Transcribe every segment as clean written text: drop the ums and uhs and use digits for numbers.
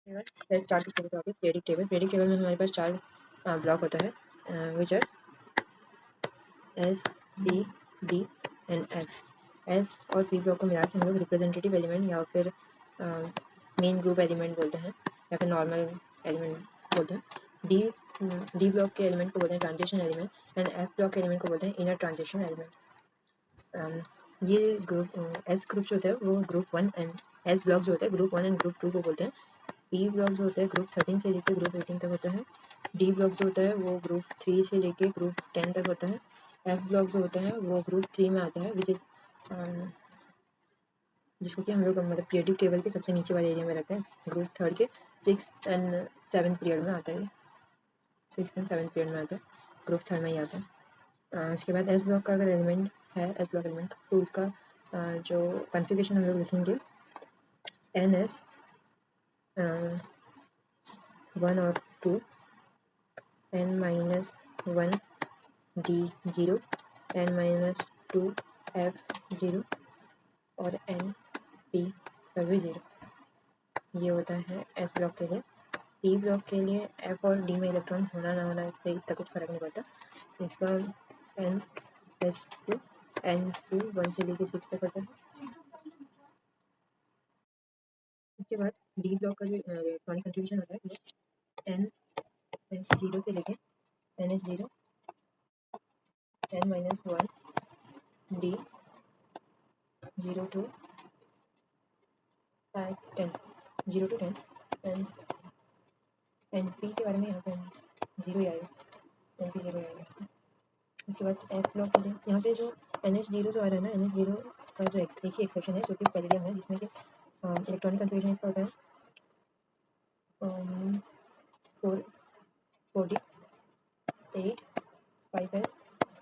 Let's start with the topic periodic table. Periodic table में हमारे पास चार ब्लॉक होता है which R S, P, D and F. S और पी ब्लॉक को मिला के हम लोग रिप्रेजेंटेटिव एलिमेंट या फिर मेन ग्रुप एलिमेंट बोलते हैं या फिर नॉर्मल एलिमेंट बोलते हैं। डी ब्लॉक के एलिमेंट को बोलते हैं transition element and F block के एलिमेंट को बोलते हैं इनर ट्रांजिशन एलिमेंट। ये ग्रुप एस ग्रुप जो होता है वो ग्रुप 1 एंड एस ब्लॉक जो होता है ग्रुप 1 एंड ग्रुप 2 को बोलते हैं। पी ब्लॉक जो होता है ग्रुप 13 से लेकर ग्रुप 18 तक होता है। डी ब्लॉक जो होता है वो ग्रुप 3 से लेकर ग्रुप 10 तक होता है। एफ ब्लॉक जो होता है वो ग्रुप 3 में आता है विच इज जिसको कि हम लोग मतलब पीरियोडिक टेबल के सबसे नीचे वाले एरिया में रखते हैं। ग्रुप 3 के 6th एंड 7th पीरियड में आता है। 6th एंड 7th पीरियड में आता है, ग्रुप 3 में ही आता है। उसके बाद एस ब्लॉक का अगर एलिमेंट है एस ब्लॉक एलिमेंट तो उसका जो कॉन्फ़िगरेशन हम लोग लिखेंगे एन एस 1 और 2, n-1 d0, n-2 f0 और np सभी 0। ये होता है एस ब्लॉक के लिए। पी ब्लॉक के लिए एफ और डी में इलेक्ट्रॉन होना ना होना इससे इतना कुछ फर्क नहीं पड़ता। इसका N S two N two 1 से लेकर 6 तक होता है। उसके बाद डी ब्लॉक का जो इलेक्ट्रॉनिक कंट्रीब्यूशन होता है वो एन एस 0 से लेकर N S 0 n-1 d 0 to 10 0 to 10 and np के बारे में यहाँ पे 0 ही आएगा, np 0 ही आएगा। उसके बाद एफ ब्लॉक के लिए यहाँ पे जो NH0 जो आ रहा है ना, NH0 का जो एक ही एक्सेप्शन है जो कि पैलेडियम है जिसमें कि इलेक्ट्रॉनिक कंफिगरेशन इसका होता है 448 5s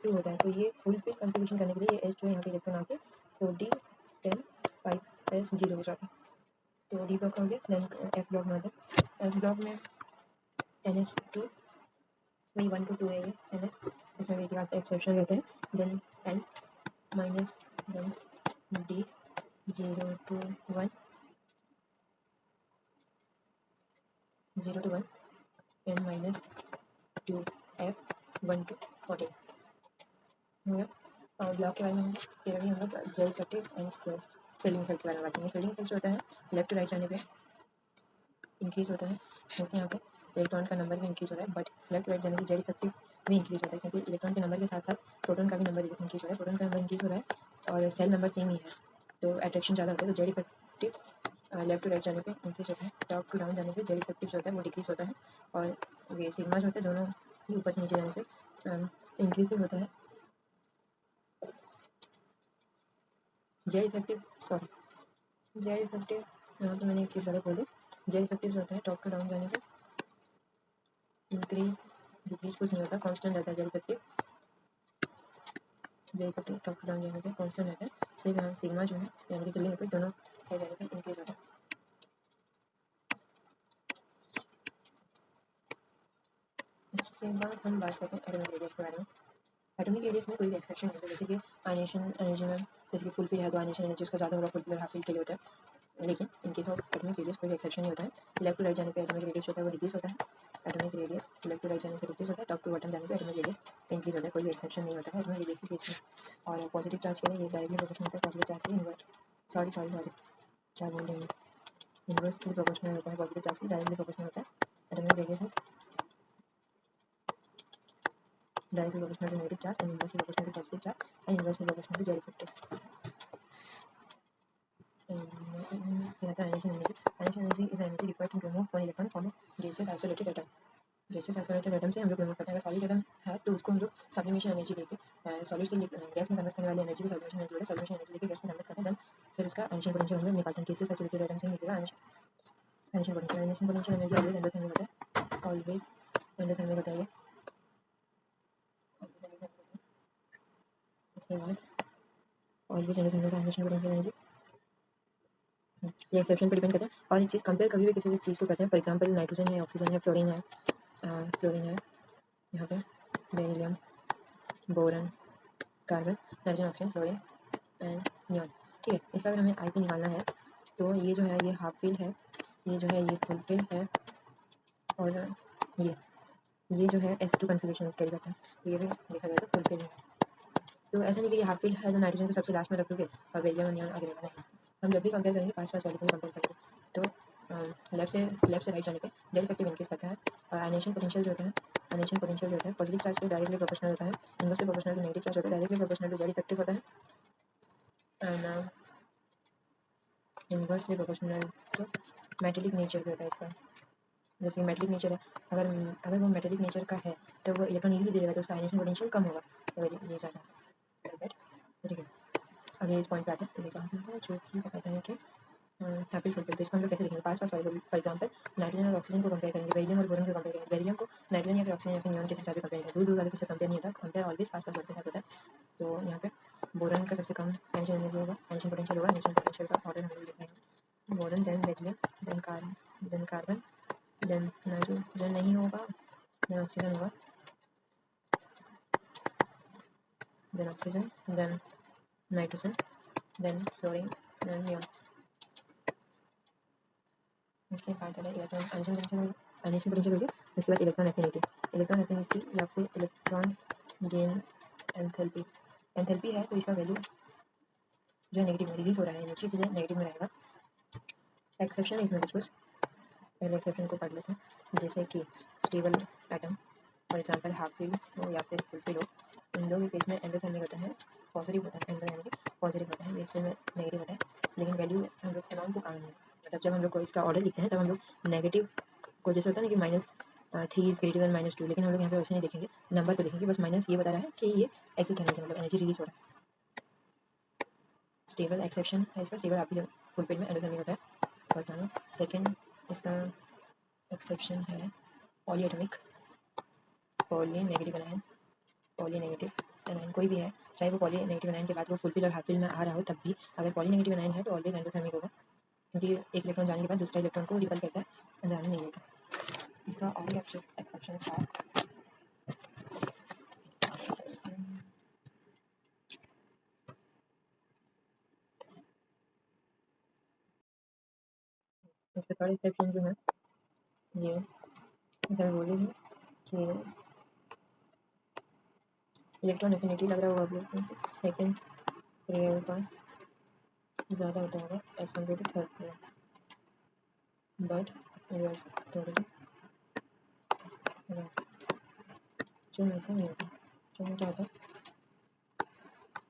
2 होता है। तो ये फुल पे कंफिगरेशन करने के लिए ये एच जो है यहाँ पे इलेक्ट्रॉन आके 40 10 5s 0 हो जाता है। तो डी ब्लॉक हो गया। देन एफ ब्लॉक में आता है। एफ ब्लॉक में NH2 वही 1 to 2 है ये NS, इसमें भी एक एक्सेप्शन रहता है। Then n-1 d 0 to 1 0 to 1 n-2 f 1 to 14 हो गया। और ब्लॉक के बारे में फिर अभी हम लोग Z effective and shielding effect के बारे में बात करेंगे। सेलिंग इफेक्ट जो होता है लेफ्ट टू राइट जाने पे इंक्रीज होता है क्योंकि यहाँ पे इलेक्ट्रॉन का नंबर भी इंक्रीज हो रहा है, बट लेफ्ट राइट जाने से जेड इफेक्टिव भी इंक्रीज होता है क्योंकि इलेक्ट्रॉन के नंबर के साथ साथ प्रोटॉन का भी नंबर इंक्रीज हो रहा है। प्रोटॉन का नंबर इंक्रीज हो रहा है और सेल नंबर सेम ही है तो अट्रैक्शन ज़्यादा होता है। तो Z effective left to right जाने पे इंक्रीज होता है, टॉप टू डाउन जाने पे जेड इफेक्टिव जो होता है वो डिक्रीज होता है और ये सिग्मा जो होता है दोनों ही ऊपर से नीचे जाने से इंक्रीज होता है। जेड इफेक्टिव जेड इफेक्टिव यहाँ पे मैंने एक चीज़ ज़्यादा बोली। जेड इफेक्टिव जो होता है टॉप टू डाउन जाने पे इंक्रीज डिक्रीज कुछ नहीं होता, कांस्टेंट रहता है Z effective. Z effective top to down जाने पे कांस्टेंट रहता है। सिर्फ यहाँ सिग्मा जो है यानी कि सेलिंग इफेक्ट दोनों साइड जाने पे इंक्रीज होता है। इसके बाद हम बात करते हैं एटॉमिक रेडियस के बारे में। एटॉमिक रेडियस में कोई भी एक्सेप्शन नहीं होता, जैसे कि आयनेशन एनर्जी में जैसे कि फुल फील है तो आयनेशन एनर्जी उसका ज़्यादा होगा, फुल फील हाफ फील के लिए होता है। लेकिन इन केस ऑफ एटॉमिक रेडियस कोई भी एक्सेप्शन नहीं होता है। लेफ्ट टू राइट जाने पे एटॉमिक रेडियस होता है वो डिक्रीज होता है। Atomic radius left to right जाने पे डिक्रीज होता है, टॉप टू बॉटम जाने पे एटॉमिक रेडियस इंक्रीज होता है। कोई भी एक्सेप्शन नहीं होता है एटॉमिक रेडियस के केस में। और पॉजिटिव चार्ज के लिए ये डायरेक्टली प्रोपोर्शनल होता है, पॉजिटिव चार्ज के लिए सॉरी क्या बोल रही हूँ, इन्वर्सली प्रोपोर्शनल होता है। पॉजिटिव चार्ज के डायरेक्टली प्रोपोर्शनल होता है। Atomic radius is directly proportional to negative charge and inversely proportional to positive charge and inversely proportional to Z effective. Annihilation energy. Annihilation energy is the energy required to remove one electron from a gaseous isolated atom. Gases isolated atom से हम लोग remove करते हैं। अगर solid atom है तो उसको हम लोग सब्लिमेशन एनर्जी देके सॉलिड से गैस में कन्वर्ट करने वाली एनर्जी को सब्लिमेशन एनर्जी बोलते हैं। सब्लिमेशन एनर्जी देके गैस में कन्वर्ट करते हैं, देन फिर उसका आयनिशन पोटेंशियल हम लोग निकालते हैं। गैसेस आइसोलेटेड एटम से निकलेगा ionisation potential. Ionisation potential energy always endotherm में होता है, ऑलवेज एंडोथर्म में होता है ये। उसके बाद ऑलवेज एंडोथर्म में आयनिशन पोटेंशियल एनर्जी ये एक्सेप्शन पर डिपेंड करता है। और एक चीज़ कंपेयर कभी भी किसी भी चीज़ को करते हैं, फॉर एग्जांपल नाइट्रोजन है, ऑक्सीजन है, फ्लोरीन है, यहाँ पे beryllium, boron, carbon, nitrogen, oxygen, fluorine and neon. ठीक है, इसका अगर हमें आईपी निकालना है तो ये जो है ये हाफ फील्ड है ये जो है ये फुलफिल है, और ये जो है H2 कन्फिग्रेशन कैरी करता है, तो ये भी देखा जाए तो फुलफिल है। तो ऐसा नहीं कि ये हाफ फिल है तो नाइट्रोजन को सबसे लास्ट में रख दोगे और बेरिलियम नियॉन आगे रहेगा, नहीं। हम जब भी कंपेयर करेंगे पास पास वाले को कंपेयर करेंगे, तो लेफ्ट से राइट जाने पे जेड इफेक्टिव इंक्रीज करता है, और आयनेशन पोटेंशियल जो होता है पॉजिटिव चार्ज के डायरेक्टली प्रोपोर्शनल होता है, inversely proportional to negative charge होता है, directly proportional to Z effective होता है, and inversely proportional to metallic nature भी होता है इसका। जैसे मेटेलिक नेचर है, अगर अगर वो मेटेलिक नेचर का है तो वो इलेक्ट्रॉन इजीली दे देगा, तो उसका आयनेशन पोटेंशियल कम होगा, अगर ये ज़्यादा है, ठीक है। अब ये इस पॉइंट पे आते हैं, एग्जाम्पल है जो कि बताते हैं कि हैप्पी फुलफिल, तो इसको हम लोग कैसे लिखेंगे, पास पास वाले को, फॉर एग्जाम्पल नाइट्रोजन और ऑक्सीजन को कंपेयर करेंगे, बेरिलियम और बोरॉन को कंपेयर करेंगे, बेरिलियम को नाइट्रोजन या फिर ऑक्सीजन या फिर नियॉन के साथ भी कंपेयर करेंगे, दूर दूर वाले के साथ कंपेयर नहीं होता, कंपेयर ऑलवेज पास पास वाले के साथ होता है। तो यहाँ पे बोरॉन का सबसे कम आयनेशन एनर्जी होगा, आयनेशन पोटेंशियल होगा, आयनेशन पोटेंशियल का ऑर्डर हमें लिखना है, boron then beryllium then carbon then nitrogen नहीं होगा, देन ऑक्सीजन होगा, then nitrogen then fluorine then neon. इसके बाद है इलेक्ट्रॉन आयनेशन पोटेंशियल हो गया, उसके बाद इलेक्ट्रॉन एफिनिटी या फिर इलेक्ट्रॉन गेन एंथैल्पी। एंथैल्पी है तो इसका वैल्यू जो है नेगेटिव में रिलीज हो रहा है एनर्जी, इसलिए नेगेटिव में रहेगा। एक्सेप्शन इसमें कुछ पहले एक्सेप्शन को पढ़ लेते हैं, जैसे कि stable atom for example half fill हो या फिर फुल फिल हो, इन दोनों के केस में एंडोथर्मिक होता है, पॉजिटिव होता है, एंडो यानी कि पॉजिटिव होता है, ये में नेगेटिव होता है, लेकिन वैल्यू हम लोग अमाउंट को काम नहीं, मतलब जब हम लोग को इसका ऑर्डर लिखते हैं तब हम लोग नेगेटिव को, जैसे होता है ना कि -3 इज ग्रेटर देन -2, लेकिन हम लोग यहाँ पे वैसे नहीं देखेंगे, नंबर को देखेंगे, बस माइनस ये बता रहा है कि ये एक्सोथर्मिक है, मतलब एनर्जी रिलीज हो रहा है। स्टेबल एक्सेप्शन है इसका, स्टेबल आप फुल फिल में एंडोथर्मिक होता है, फर्स्ट आना। सेकेंड इसका एक्सेप्शन है polyatomic, poly negative anion, poly negative anion कोई भी है, चाहे वो पॉली नेगेटिव एनायन के बाद वो फुल फिल और हाफ फिल में आ रहा हो, तब भी अगर पॉली नेगेटिव एनायन है तो ऑलवेज एंडोथर्मिक होगा, क्योंकि एक इलेक्ट्रॉन जाने के बाद दूसरा इलेक्ट्रॉन को रिपल करता है, अंदर आने नहीं देता। इसका और एक्सेप्शन था, इसका थर्ड एक्सेप्शन जो है ये जैसे बोलेगी कि इलेक्ट्रॉन एफिनिटी लग रहा होगा आप लोग को, सेकेंड पेयर का ज़्यादा होता होगा as compare to third pair, but reverse totally जो ऐसा नहीं होता, जो क्या होता है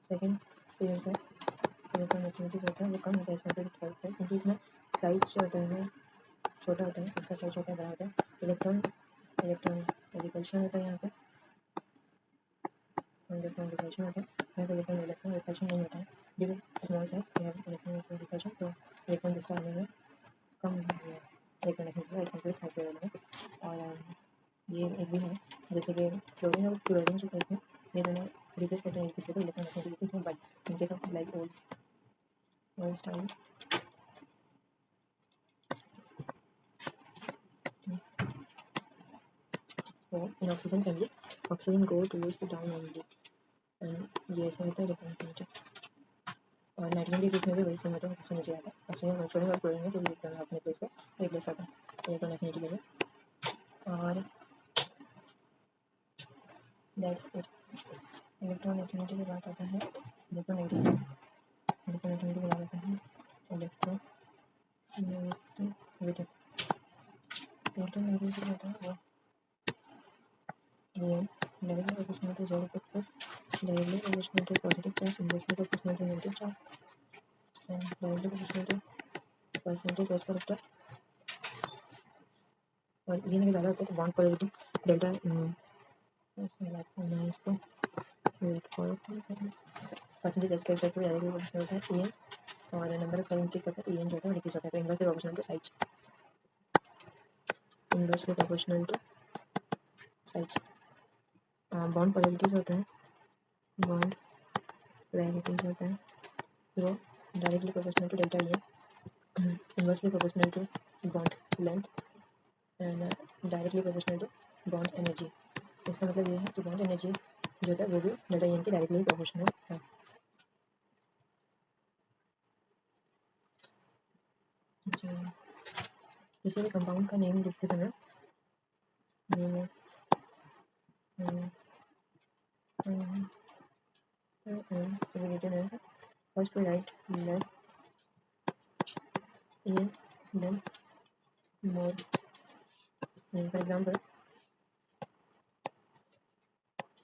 सेकेंड पेयर का इलेक्ट्रॉन एफिनिटी जो होता है वो कम होता है as compare to third pair, क्योंकि इसमें साइज जो होता है छोटा होता है, इसका साइज छोटा बड़ा होता है, इलेक्ट्रॉन रिपल्शन होता है, यहाँ पे इलेक्ट्रॉन रिपल्शन होता है, यहाँ पे इलेक्ट्रॉन रिपल्शन नहीं होता है, due to small size electron repulsion, तो इलेक्ट्रॉन दूसरा आने में कम electron affinity as compare to third pair वाले में। और ये एक भी है जैसे कि फ्लोरीन और क्लोरीन के केस में ये दोनों रिप्लेस करते हैं एक दूसरे को इलेक्ट्रॉन एफिनिटी के, but in case of like old style तो in oxygen family oxygen go towards the down only, and ये ऐसा होता है इलेक्ट्रॉन एफिनिटी। और नाइट्रोजन के केस में भी वही सेम होता है, सबसे नीचे आता है, ऑक्सीजन नाइट्रोजन और क्लोरीन में से भी इलेक्ट्रॉन अपने प्लेस को रिप्लेस करता है इलेक्ट्रॉन एफिनिटी के लिए। और दैट्स इट। इलेक्ट्रॉन एफिनिटी के बाद आता है इलेक्ट्रॉन नेगेटिविटी, इलेक्ट्रॉन एफिनिटी के बाद आता है इलेक्ट्रॉन नेगेटिविटी। इलेक्ट्रॉन नेगेटिविटी होता है वो ये directly proportional to Z effective, directly proportional to positive charge, inversely proportional to negative charge, and directly proportional to percentage as per vector. और ये नहीं ज़्यादा होता है तो बॉन्ड पोलैरिटी डेल्टा इसमें बात करना है इसको परसेंटेज एज के वेक्टर डायरेक्टली प्रोपोर्शनल होता है EN, और नंबर ऑफ साइड इंक्रीज करता है EN जो होता है डिक्रीज होता है, तो inversely proportional to size, inversely proportional to size. Bond polarities होता है, बॉन्ड पोलैरिटीज होता है वो directly proportional to delta EN, inversely proportional to bond length, and directly proportional to bond energy. इसका मतलब ये है कि बॉन्ड एनर्जी जो होता है वो भी डेल्टा EN के डायरेक्टली प्रोपोर्शनल है। जी किसी भी कंपाउंड का नेम लिखते समय नेम है first we write less in then more. For example,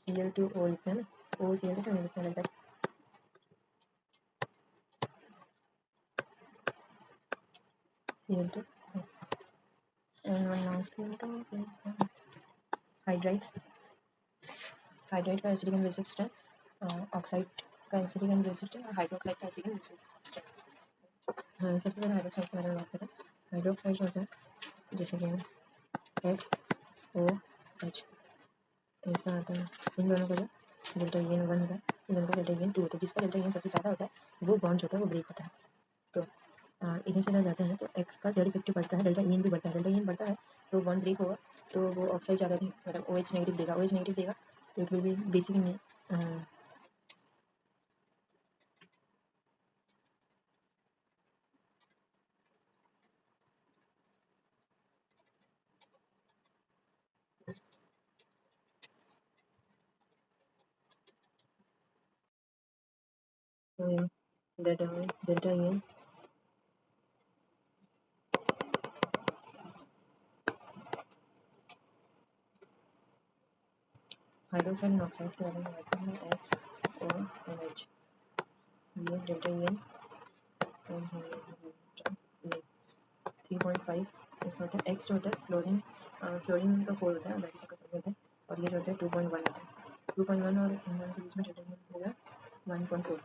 Cl2O लिखते हैं ना, OCl तो नहीं लिखते हैं, like Cl2 and one last one hydrides. Hydride का acidic and basic strength, oxide का एसिडिक एंड बेसिक स्ट्रेंथ और हाइड्रोक्साइड का एसिडिक एंड बेसिक स्ट्रेंथ। सबसे पहले हाइड्रोक्साइड के बारे में बात करें। हाइड्रोक्साइड होता है जैसे कि XOH, इसका आता है इन दोनों का जो डेल्टा EN 1 होता है, इन दोनों का डेल्टा EN 2 होता है। जिसका डेल्टा EN सबसे ज़्यादा होता है वो बॉन्ड होता है वो ब्रेक होता है। तो इधर से इधर जाते हैं तो X का जेड इफेक्टिव बढ़ता है, डेल्टा EN भी बढ़ता है। डेल्टा EN बढ़ता है तो बॉन्ड ब्रेक होगा, तो वो ऑक्साइड ज़्यादा मतलब OH नेगेटिव देगा। OH नेगेटिव देगा तो it will be basic that delta EN hydroxide and oxide के बारे में बात करें। XONH ये डेल्टा EN 3.5 इसका होता है। X जो होता है फ्लोरीन, फ्लोरीन का 4 होता है, बाकी सबका 5 होता है, और ये जो होता है 2.1 होता है। 2.1 और इन दोनों के बीच में डेल्टा EN होगा 1.4।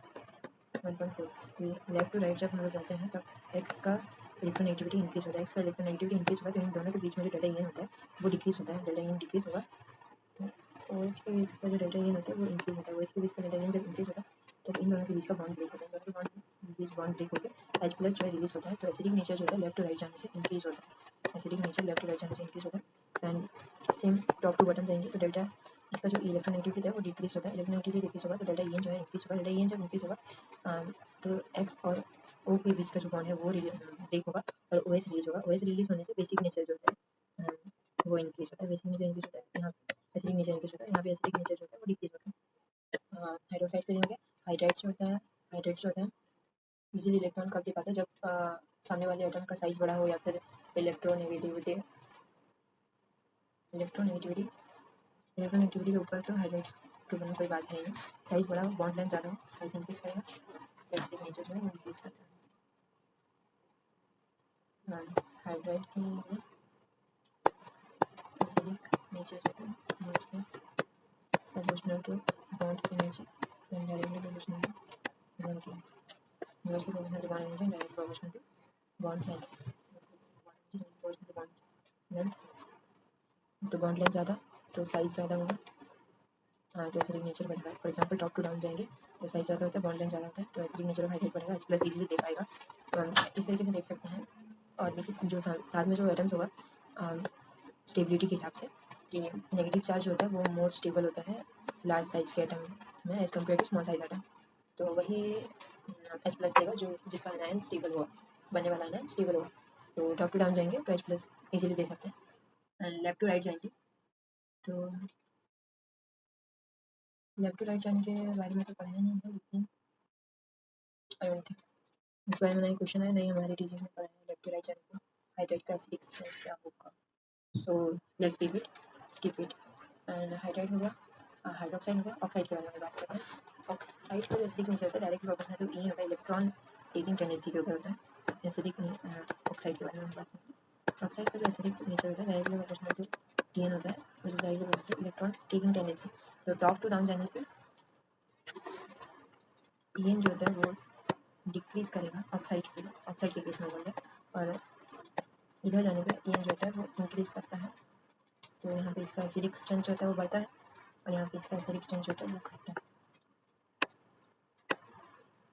लेफ्ट टू राइट जब हम लोग जाते हैं तब X का इलेक्ट्रोनेगेटिविटी इंक्रीज होता है। X का इलेक्ट्रोनेगेटिविटी इंक्रीज होगा तो इन दोनों के बीच में जो डेल्टा EN होता है वो डिक्रीज होता है। डेल्टा EN डिक्रीज होगा तो OH के बीच का जो डेल्टा EN होता है वो इंक्रीज होता है। OH के बीच का डेल्टा EN जब इंक्रीज होता है तब इन दोनों के बीच का बॉन्ड ब्रेक होता है। इन दोनों के बीच बॉन्ड ब्रेक होकर H प्लस जो है रिलीज होता है। तो एसिडिक नेचर जो है लेफ्ट टू राइट जाने से इंक्रीज होता है। Acidic nature left to right जाने से इंक्रीज होता है। And same top to bottom जाएंगे तो डेल्टा इसका जो इलेक्ट्रोनेगेटिविटी है वो डिक्रीज होता है। इलेक्ट्रोनेगेटिविटी डिक्रीज होगा तो डेल्टा EN जो है इंक्रीज होगा। डेल्टा EN जब इंक्रीज होगा तो X और O के बीच का जो बॉन्ड है वो ब्रेक होगा और OH रिलीज होगा। OH रिलीज होने से बेसिक नेचर जो है वो इंक्रीज होता है। बेसिक नेचर इंक्रीज होता है, यहाँ एसिडिक नेचर इंक्रीज होता है, यहाँ पे एसिडिक नेचर जो होता है वो डिक्रीज होता है। हाइड्रोक्साइड के लिए हो गया। हाइड्राइड जो होता है, हाइड्राइड जो होता है इजीली इलेक्ट्रॉन कब दे पाता है जब सामने वाले एटम का साइज बड़ा हो या फिर इलेक्ट्रोनेगेटिविटी इलेक्ट्रोनेगेटिविटी इलेक्ट्रोनेगेटिविटी के ऊपर तो हाइड्राइड के बारे में कोई बात है नहीं। साइज बड़ा हो, बॉन्ड लेंथ ज़्यादा हो, साइज इंक्रीज करेगा, एसिडिक नेचर जो है वो इंक्रीज करता है। हाइड्राइड के लिए एसिडिक नेचर जो है वो इसका proportional to bond energy and directly proportional to bond length. Inversely proportional to bond energy and directly proportional to bond length. Proportional to bond length तो बॉन्ड लेंथ ज़्यादा तो साइज ज़्यादा होगा, तो एसिडिक नेचर बढ़ेगा। For example top to down जाएंगे तो size ज़्यादा होता है, बॉन्ड लेंथ ज़्यादा होता है, तो एसिडिक नेचर ऑफ हाइड्राइड बढ़ेगा। H प्लस इजीली दे पाएगा। तो हम इस तरीके से देख सकते हैं। और देखिए जो साथ में जो एटम्स होगा स्टेबिलिटी के हिसाब से कि नेगेटिव चार्ज होता है वो मोर स्टेबल होता है लार्ज साइज के एटम में as compare to small size atom. तो वही H प्लस देगा जो जिसका आयन स्टेबल हुआ, बनने वाला आयन स्टेबल हुआ। तो टॉप टू डाउन जाएंगे तो H प्लस इजीली दे सकते हैं। लेफ्ट टू राइट जाएंगे तो लेफ्ट टू राइट जाने के बारे में तो पढ़ाया नहीं है, लेकिन आई डोंट थिंक इस बारे में नहीं क्वेश्चन है, नहीं हमारे टीचर ने पढ़ाया लेफ्ट टू राइट जाने को हाइड्राइड का एसिडिक स्ट्रेंथ क्या होगा। So let's skip it and hydride हो गया। हाइड्रोक्साइड हो गया। ऑक्साइड के बारे में बात करते हैं। ऑक्साइड का जो एसिडिक नेचर होता है डायरेक्टली प्रोपोर्शनल टू ई होता है, इलेक्ट्रॉन टेकिंग टेंडेंसी के ऊपर होता है। एसिडिक ऑक्साइड के बारे में बात करते हैं। ऑक्साइड का जो एसिडिक नेचर होता है डायरेक्टली प्रोपोर्शनल टू टीएन होता है, which is directly proportional two electron taking tendency. तो टॉप टू डाउन जाने पे ईएन जो होता है वो डिक्रीज करेगा ऑक्साइड के केस में बोल रहे हैं, और इधर जाने पे ईएन जो होता है वो इंक्रीज करता है। तो यहाँ पे इसका एसिडिक स्ट्रेंथ जो होता है वो बढ़ता है और यहाँ पे इसका एसिडिक स्ट्रेंथ जो होता है वो घटता है।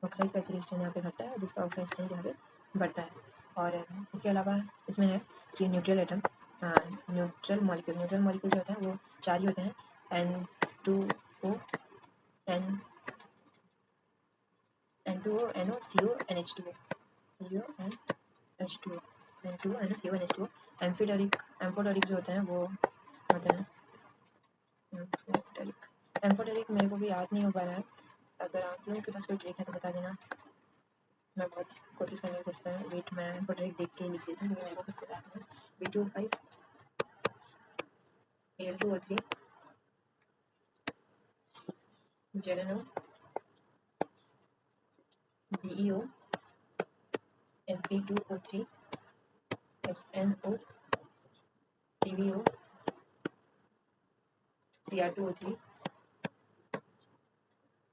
ऑक्साइड का एसिडिक स्ट्रेंथ यहाँ पे घटता है और जिसका ऑक्साइड स्ट्रेंथ यहाँ पे बढ़ता है। और इसके अलावा इसमें है कि न्यूट्रल एटम, न्यूट्रल मॉलिक्यूल जो होता है वो 4 ही होते हैं, N2O N2O NO CO NH2O CO and H2O। 2 NaCO amphoteric जो होते हैं वो होते हैं एम्फोटेरिक मेरे को भी याद नहीं हो पा रहा है। अगर आप लोगों के पास कोई ट्रिक है तो बता देना। मैं बहुत कोशिश करने की कोशिश कर रहा हूँ। वेट मैं एम्फोटेरिक देख के लिख देती हूँ क्योंकि मेरे को कुछ पता नहीं है। B2O5 Al2O3 ZNO BeO Sb2O3 SNO PbO Cr2O3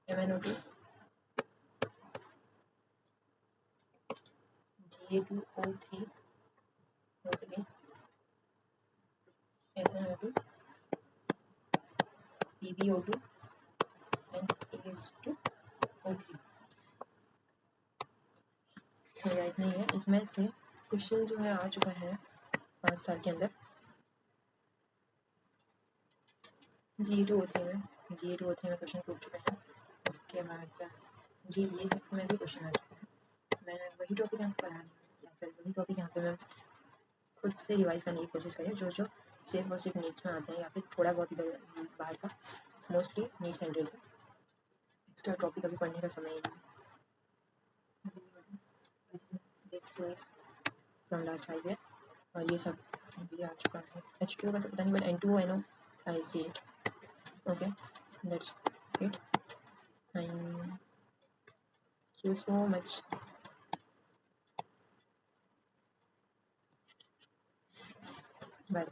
MnO2 Ga2O3 O3 SnO2 PbO2 and AS2O3। तो याद नहीं है। इसमें से क्वेश्चन जो है आ चुका है 5 साल के अंदर Ga2O3 में क्वेश्चन पूछ चुके हैं। उसके बाद ये सब में भी क्वेश्चन आ चुके हैं। मैंने वही टॉपिक यहाँ पढ़ा दिया या फिर वही टॉपिक यहाँ पे मैं खुद से रिवाइज करने की कोशिश करी जो सिर्फ और सिर्फ नीट्स में आते हैं या फिर थोड़ा बहुत इधर बाहर का, mostly nits and railway. Extra topic अभी पढ़ने का समय ही नहीं। This two is from last 5 year और ये सब भी आ चुका है। H2O का तो पता नहीं but N2O I see it. Okay that's it. Thank you so much. Bye.